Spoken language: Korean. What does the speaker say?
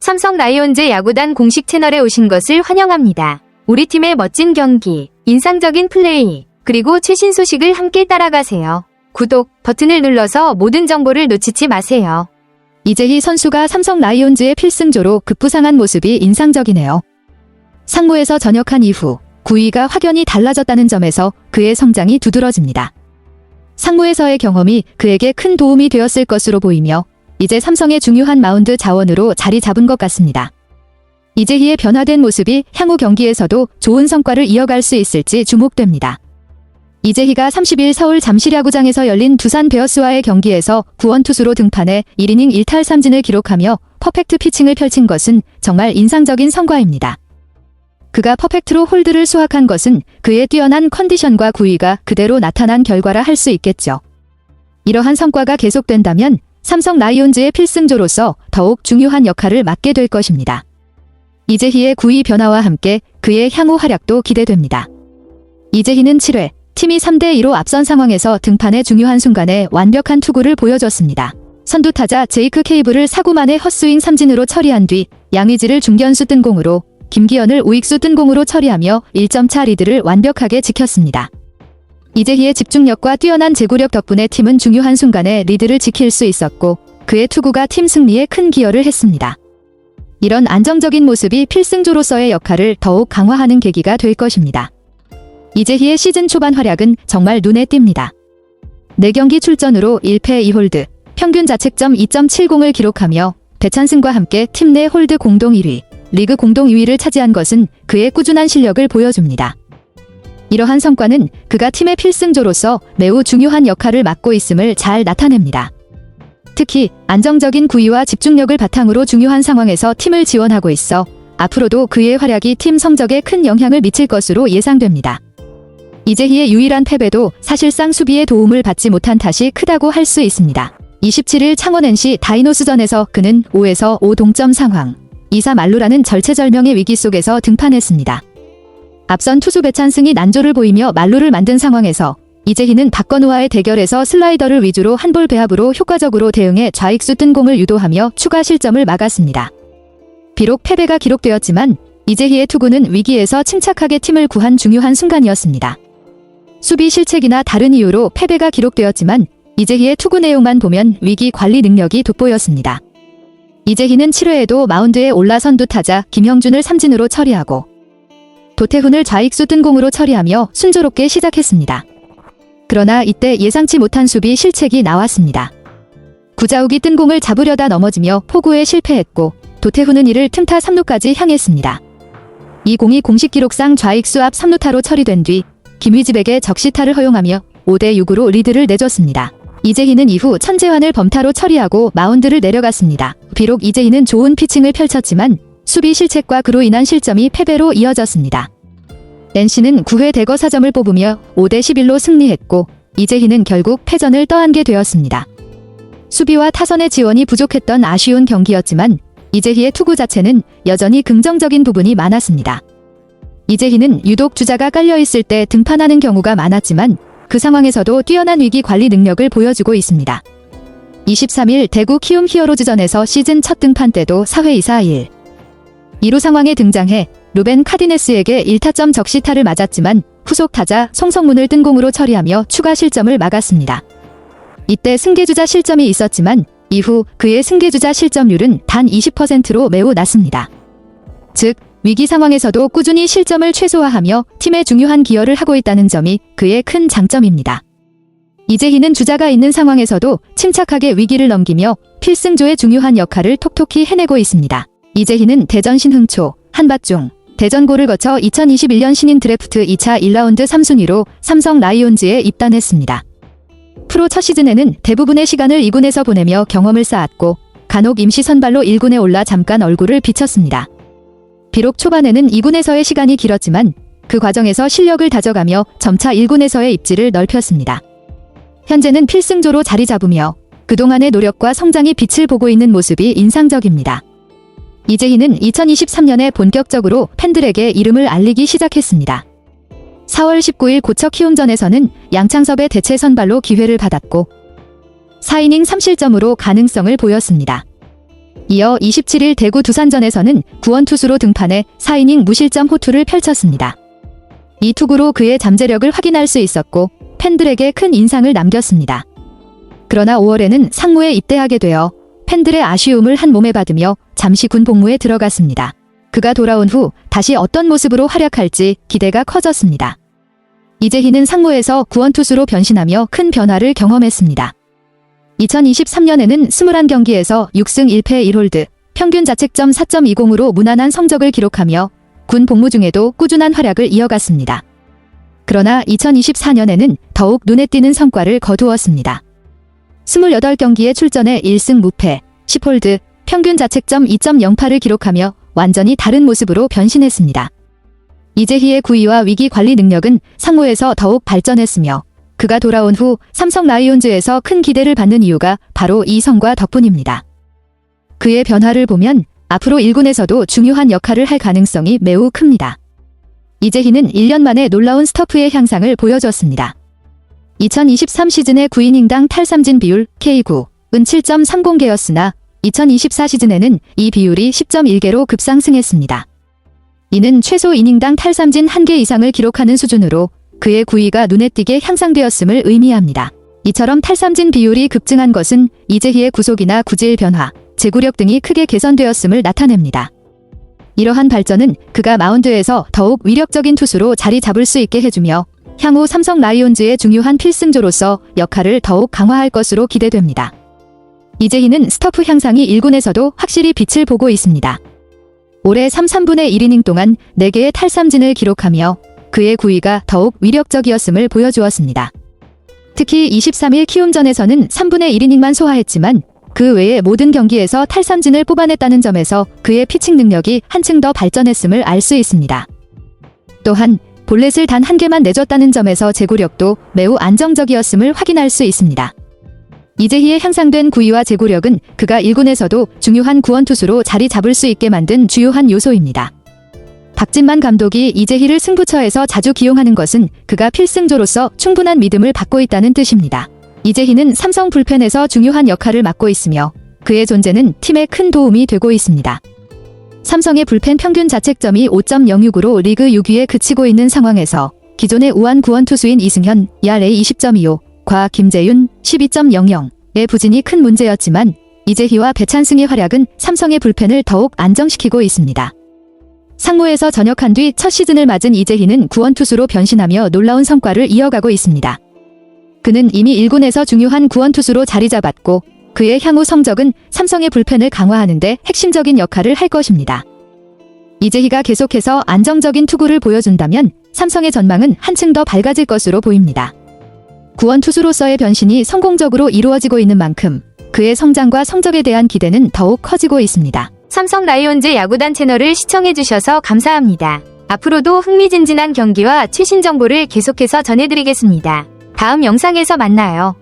삼성 라이온즈 야구단 공식 채널에 오신 것을 환영합니다. 우리 팀의 멋진 경기, 인상적인 플레이, 그리고 최신 소식을 함께 따라가세요. 구독 버튼을 눌러서 모든 정보를 놓치지 마세요. 이재희 선수가 삼성 라이온즈의 필승조로 급부상한 모습이 인상적이네요. 상무에서 전역한 이후 구위가 확연히 달라졌다는 점에서 그의 성장이 두드러집니다. 상무에서의 경험이 그에게 큰 도움이 되었을 것으로 보이며 이제 삼성의 중요한 마운드 자원으로 자리 잡은 것 같습니다. 이재희의 변화된 모습이 향후 경기에서도 좋은 성과를 이어갈 수 있을지 주목됩니다. 이재희가 30일 서울 잠실야구장에서 열린 두산 베어스와의 경기에서 구원 투수로 등판해 1이닝 1탈 3진을 기록하며 퍼펙트 피칭을 펼친 것은 정말 인상적인 성과입니다. 그가 퍼펙트로 홀드를 수확한 것은 그의 뛰어난 컨디션과 구위가 그대로 나타난 결과라 할 수 있겠죠. 이러한 성과가 계속된다면 삼성 라이온즈의 필승조로서 더욱 중요한 역할을 맡게 될 것입니다. 이재희의 구위 변화와 함께 그의 향후 활약도 기대됩니다. 이재희는 7회 팀이 3대2로 앞선 상황에서 등판의 중요한 순간에 완벽한 투구를 보여줬습니다. 선두타자 제이크 케이블을 사구 만에 헛스윙 삼진으로 처리한 뒤 양의지를 중견수 뜬공으로 김기현을 우익수 뜬공으로 처리하며 1점차 리드를 완벽하게 지켰습니다. 이재희의 집중력과 뛰어난 제구력 덕분에 팀은 중요한 순간에 리드를 지킬 수 있었고 그의 투구가 팀 승리에 큰 기여를 했습니다. 이런 안정적인 모습이 필승조로서의 역할을 더욱 강화하는 계기가 될 것입니다. 이재희의 시즌 초반 활약은 정말 눈에 띕니다. 4경기 출전으로 1패 2홀드, 평균 자책점 2.70을 기록하며 배찬승과 함께 팀 내 홀드 공동 1위, 리그 공동 2위를 차지한 것은 그의 꾸준한 실력을 보여줍니다. 이러한 성과는 그가 팀의 필승조로서 매우 중요한 역할을 맡고 있음을 잘 나타냅니다. 특히 안정적인 구위와 집중력을 바탕으로 중요한 상황에서 팀을 지원하고 있어 앞으로도 그의 활약이 팀 성적에 큰 영향을 미칠 것으로 예상됩니다. 이재희의 유일한 패배도 사실상 수비의 도움을 받지 못한 탓이 크다고 할 수 있습니다. 27일 창원 NC 다이노스전에서 그는 5에서 5 동점 상황, 2사 만루라는 절체절명의 위기 속에서 등판했습니다. 앞선 투수 배찬승이 난조를 보이며 만루를 만든 상황에서 이재희는 박건우와의 대결에서 슬라이더를 위주로 한볼 배합으로 효과적으로 대응해 좌익수 뜬공을 유도하며 추가 실점을 막았습니다. 비록 패배가 기록되었지만 이재희의 투구는 위기에서 침착하게 팀을 구한 중요한 순간이었습니다. 수비 실책이나 다른 이유로 패배가 기록되었지만 이재희의 투구 내용만 보면 위기 관리 능력이 돋보였습니다. 이재희는 7회에도 마운드에 올라 선두 타자 김형준을 삼진으로 처리하고 도태훈을 좌익수 뜬공으로 처리하며 순조롭게 시작했습니다. 그러나 이때 예상치 못한 수비 실책이 나왔습니다. 구자욱이 뜬공을 잡으려다 넘어지며 포구에 실패했고 도태훈은 이를 틈타 3루까지 향했습니다. 이 공이 공식 기록상 좌익수 앞 3루타로 처리된 뒤 김휘집에게 적시타를 허용하며 5대6으로 리드를 내줬습니다. 이재희는 이후 천재환을 범타로 처리하고 마운드를 내려갔습니다. 비록 이재희는 좋은 피칭을 펼쳤지만 수비 실책과 그로 인한 실점이 패배로 이어졌습니다. NC는 9회 대거 4점을 뽑으며 5대11로 승리했고 이재희는 결국 패전을 떠안게 되었습니다. 수비와 타선의 지원이 부족했던 아쉬운 경기였지만 이재희의 투구 자체는 여전히 긍정적인 부분이 많았습니다. 이재희는 유독 주자가 깔려있을 때 등판하는 경우가 많았지만 그 상황에서도 뛰어난 위기 관리 능력을 보여주고 있습니다. 23일 대구 키움 히어로즈전에서 시즌 첫 등판 때도 4회 2사 1. 2루 상황에 등장해 루벤 카디네스에게 1타점 적시타를 맞았지만 후속 타자 송성문을 뜬공으로 처리하며 추가 실점을 막았습니다. 이때 승계주자 실점이 있었지만 이후 그의 승계주자 실점률은 단 20%로 매우 낮습니다. 즉, 위기 상황에서도 꾸준히 실점을 최소화하며 팀에 중요한 기여를 하고 있다는 점이 그의 큰 장점입니다. 이재희는 주자가 있는 상황에서도 침착하게 위기를 넘기며 필승조의 중요한 역할을 톡톡히 해내고 있습니다. 이재희는 대전 신흥초, 한밭중, 대전고를 거쳐 2021년 신인 드래프트 2차 1라운드 3순위로 삼성 라이온즈에 입단했습니다. 프로 첫 시즌에는 대부분의 시간을 2군에서 보내며 경험을 쌓았고 간혹 임시 선발로 1군에 올라 잠깐 얼굴을 비쳤습니다. 비록 초반에는 2군에서의 시간이 길었지만 그 과정에서 실력을 다져가며 점차 1군에서의 입지를 넓혔습니다. 현재는 필승조로 자리 잡으며 그동안의 노력과 성장이 빛을 보고 있는 모습이 인상적입니다. 이재희는 2023년에 본격적으로 팬들에게 이름을 알리기 시작했습니다. 4월 19일 고척 키움전에서는 양창섭의 대체 선발로 기회를 받았고 4이닝 3실점으로 가능성을 보였습니다. 이어 27일 대구 두산전에서는 구원투수로 등판해 4이닝 무실점 호투를 펼쳤습니다. 이 투구로 그의 잠재력을 확인할 수 있었고 팬들에게 큰 인상을 남겼습니다. 그러나 5월에는 상무에 입대하게 되어 팬들의 아쉬움을 한 몸에 받으며 잠시 군 복무에 들어갔습니다. 그가 돌아온 후 다시 어떤 모습으로 활약할지 기대가 커졌습니다. 이재희는 상무에서 구원투수로 변신하며 큰 변화를 경험했습니다. 2023년에는 21경기에서 6승 1패 1홀드, 평균 자책점 4.20으로 무난한 성적을 기록하며 군 복무 중에도 꾸준한 활약을 이어갔습니다. 그러나 2024년에는 더욱 눈에 띄는 성과를 거두었습니다. 28경기에 출전해 1승 무패, 10홀드, 평균 자책점 2.08을 기록하며 완전히 다른 모습으로 변신했습니다. 이재희의 구위와 위기 관리 능력은 상무에서 더욱 발전했으며 그가 돌아온 후 삼성 라이온즈에서 큰 기대를 받는 이유가 바로 이 성과 덕분입니다. 그의 변화를 보면 앞으로 1군에서도 중요한 역할을 할 가능성이 매우 큽니다. 이재희는 1년 만에 놀라운 스토프의 향상을 보여줬습니다. 2023 시즌의 9이닝당 탈삼진 비율 K9은 7.30개였으나 2024 시즌에는 이 비율이 10.1개로 급상승했습니다. 이는 최소 이닝당 탈삼진 1개 이상을 기록하는 수준으로 그의 구위가 눈에 띄게 향상되었음을 의미합니다. 이처럼 탈삼진 비율이 급증한 것은 이재희의 구속이나 구질 변화, 제구력 등이 크게 개선되었음을 나타냅니다. 이러한 발전은 그가 마운드에서 더욱 위력적인 투수로 자리 잡을 수 있게 해주며 향후 삼성 라이온즈의 중요한 필승조로서 역할을 더욱 강화할 것으로 기대됩니다. 이재희는 스토프 향상이 1군에서도 확실히 빛을 보고 있습니다. 올해 3/3분의 1이닝 동안 4개의 탈삼진을 기록하며 그의 구위가 더욱 위력적이었음을 보여주었습니다. 특히 23일 키움전에서는 3분의 1이닝만 소화했지만 그 외의 모든 경기에서 탈삼진을 뽑아냈다는 점에서 그의 피칭 능력이 한층 더 발전했음을 알 수 있습니다. 또한 볼넷을 단 1개만 내줬다는 점에서 제구력도 매우 안정적이었음을 확인할 수 있습니다. 이재희의 향상된 구위와 제구력은 그가 1군에서도 중요한 구원투수로 자리 잡을 수 있게 만든 주요한 요소입니다. 박진만 감독이 이재희를 승부처에서 자주 기용하는 것은 그가 필승조로서 충분한 믿음을 받고 있다는 뜻입니다. 이재희는 삼성 불펜에서 중요한 역할을 맡고 있으며 그의 존재는 팀에 큰 도움이 되고 있습니다. 삼성의 불펜 평균 자책점이 5.06으로 리그 6위에 그치고 있는 상황에서 기존의 우한 구원투수인 이승현, ERA 20.25과 김재윤, 12.00의 부진이 큰 문제였지만 이재희와 배찬승의 활약은 삼성의 불펜을 더욱 안정시키고 있습니다. 상무에서 전역한 뒤 첫 시즌을 맞은 이재희는 구원투수로 변신하며 놀라운 성과를 이어가고 있습니다. 그는 이미 1군에서 중요한 구원투수로 자리 잡았고 그의 향후 성적은 삼성의 불펜을 강화하는 데 핵심적인 역할을 할 것입니다. 이재희가 계속해서 안정적인 투구를 보여준다면 삼성의 전망은 한층 더 밝아질 것으로 보입니다. 구원투수로서의 변신이 성공적으로 이루어지고 있는 만큼 그의 성장과 성적에 대한 기대는 더욱 커지고 있습니다. 삼성 라이온즈 야구단 채널을 시청해주셔서 감사합니다. 앞으로도 흥미진진한 경기와 최신 정보를 계속해서 전해드리겠습니다. 다음 영상에서 만나요.